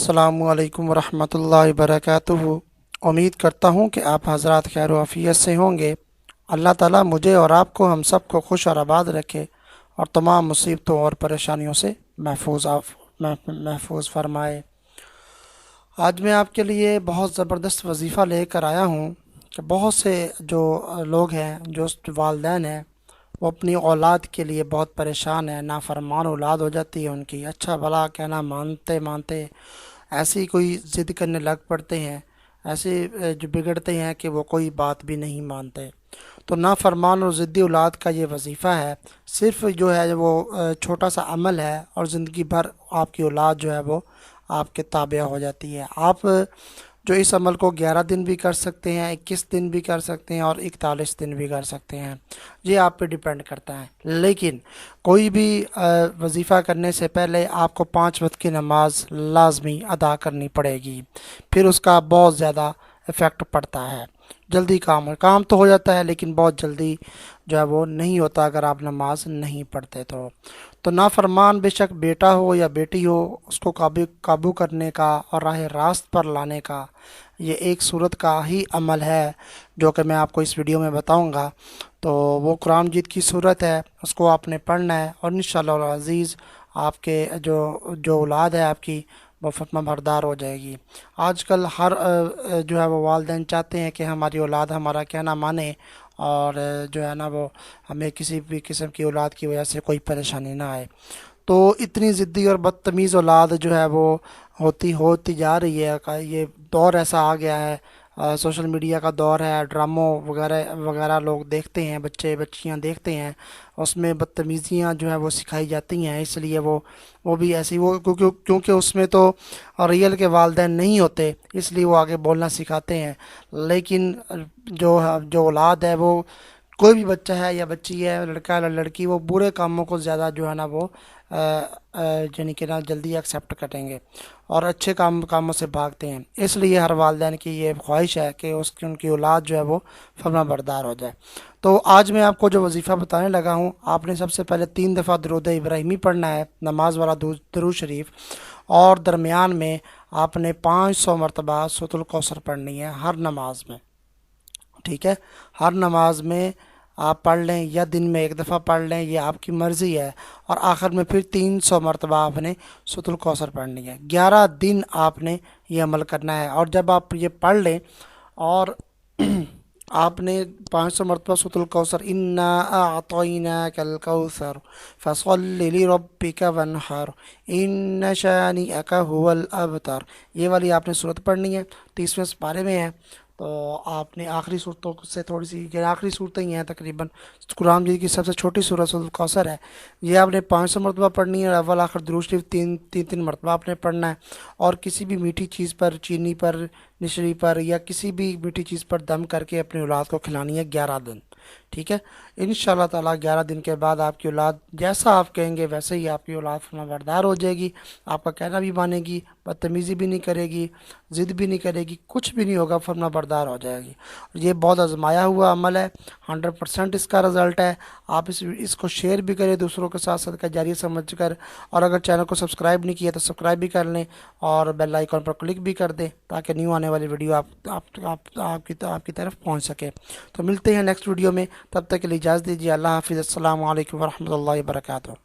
अस्सलामु अलैकुम वरहमतुल्लाहि वबरकातुहू। उम्मीद करता हूँ कि आप हज़रात खैर व आफियत से होंगे। अल्लाह ताला मुझे और आपको हम सब को खुश और आबाद रखे और तमाम मुसीबतों और परेशानियों से महफूज फरमाए। आज मैं आपके लिए बहुत ज़बरदस्त वजीफ़ा लेकर आया हूँ कि बहुत से जो लोग हैं, जो वालिदैन हैं, वो अपनी औलाद के लिए बहुत परेशान है। नाफरमान औलाद हो जाती है उनकी, अच्छा भला कहना मानते मानते ऐसी कोई ज़िद करने लग पड़ते हैं, ऐसे जो बिगड़ते हैं कि वो कोई बात भी नहीं मानते। तो नाफरमान और ज़िद्दी औलाद का ये वजीफ़ा है। सिर्फ़ जो है वो छोटा सा अमल है और ज़िंदगी भर आपकी औलाद जो है वो आपके ताबे हो जाती है। आप जो इस अमल को 11 दिन भी कर सकते हैं, 21 दिन भी कर सकते हैं और 41 दिन भी कर सकते हैं, ये आप पे डिपेंड करता है। लेकिन कोई भी वजीफ़ा करने से पहले आपको 5 वक्त की नमाज लाजमी अदा करनी पड़ेगी, फिर उसका बहुत ज़्यादा इफ़ेक्ट पड़ता है। जल्दी काम तो हो जाता है लेकिन बहुत जल्दी जो है वो नहीं होता अगर आप नमाज नहीं पढ़ते। तो नाफरमान बेशक बेटा हो या बेटी हो, उसको काबू करने का और राह रास्त पर लाने का ये एक सूरत का ही अमल है जो कि मैं आपको इस वीडियो में बताऊंगा। तो वो कुरान मजीद की सूरत है, उसको आपने पढ़ना है और इंशाअल्लाह अज़ीज़ आपके जो जो औलाद है आपकी वो फतमा बरदार हो जाएगी। आजकल हर जो है वो वालिदैन चाहते हैं कि हमारी औलाद हमारा कहना माने और जो है ना वो हमें किसी भी किस्म की औलाद की वजह से कोई परेशानी ना आए। तो इतनी ज़िद्दी और बदतमीज़ औलाद जो है वो होती होती जा रही है। ये दौर ऐसा आ गया है, सोशल मीडिया का दौर है, ड्रामों वगैरह वगैरह लोग देखते हैं, बच्चे बच्चियां देखते हैं, उसमें बदतमीज़ियां जो है वो सिखाई जाती हैं। इसलिए वो भी ऐसी वो क्योंकि उसमें तो रियल के वालिदैन नहीं होते, इसलिए वो आगे बोलना सिखाते हैं। लेकिन जो जो औलाद है वो कोई भी बच्चा है या बच्ची है, लड़का या लड़की, वो बुरे कामों को ज़्यादा जो है ना वो यानी कि ना जल्दी एक्सेप्ट करेंगे और अच्छे कामों से भागते हैं। इसलिए हर वालिदैन की ये ख्वाहिश है कि उसकी उनकी औलाद जो है वो फर्मा बरदार हो जाए। तो आज मैं आपको जो वजीफ़ा बताने लगा हूँ, आपने सबसे पहले 3 दफ़ा दुरूद इब्राहिमी पढ़ना है, नमाज वाला दुरूद शरीफ, और दरमियान में आपने 500 मरतबा सूरतुल कौसर पढ़नी है हर नमाज में। ठीक है, हर नमाज में आप पढ़ लें या दिन में एक दफ़ा पढ़ लें, ये आपकी मर्ज़ी है। और आखिर में फिर 300 मरतबा आपने सूरतुल कौसर पढ़नी है। 11 दिन आपने ये अमल करना है। और जब आप ये पढ़ लें और आपने 500 मरतबा सूरतुल कौसर, इन्ना आतईना कल कौसर फसल्लि लिरब्बिका वन्हर इन्न शानिअका हुवल अबतर, ये वाली आपने सूरत पढ़नी है। 30वें पारे में है। तो आपने आखिरी सूरतों से थोड़ी सी, ये आखिरी सूरतें ही हैं तकरीबन, कुरान मजीद की सबसे छोटी सूरत सूरतुल कौसर है। ये आपने 500 मरतबा पढ़नी है। अव्वल आखिर दुरूद शरीफ तीन तीन तीन मरतबा आपने पढ़ना है। और किसी भी मीठी चीज़ पर, चीनी पर, मिश्री पर या किसी भी मीठी चीज़ पर दम करके अपनी औलाद को खिलानी है 11 दिन। ठीक है, इंशाअल्लाह ताला 11 दिन के बाद आपकी औलाद जैसा आप कहेंगे वैसे ही आपकी औलाद फर्माबरदार हो जाएगी, आपका कहना भी मानेगी, बदतमीज़ी भी नहीं करेगी, ज़िद भी नहीं करेगी, कुछ भी नहीं होगा, फर्माबरदार हो जाएगी। ये बहुत आजमाया हुआ अमल है, 100% इसका रिज़ल्ट है। आप इसको शेयर भी करें दूसरों के साथ सदका जारिया समझ कर, और अगर चैनल को सब्सक्राइब नहीं किया तो सब्सक्राइब भी कर लें और बेल आइकन पर क्लिक भी कर दें ताकि न्यू आने वाली वीडियो आपकी तरफ पहुंच सके। तो मिलते हैं नेक्स्ट वीडियो में, तब तक के लिए इजाज़त दीजिए। अल्लाह हाफिज़। अस्सलामु अलैकुम वरहमतुल्लाहि वबरकातुहू।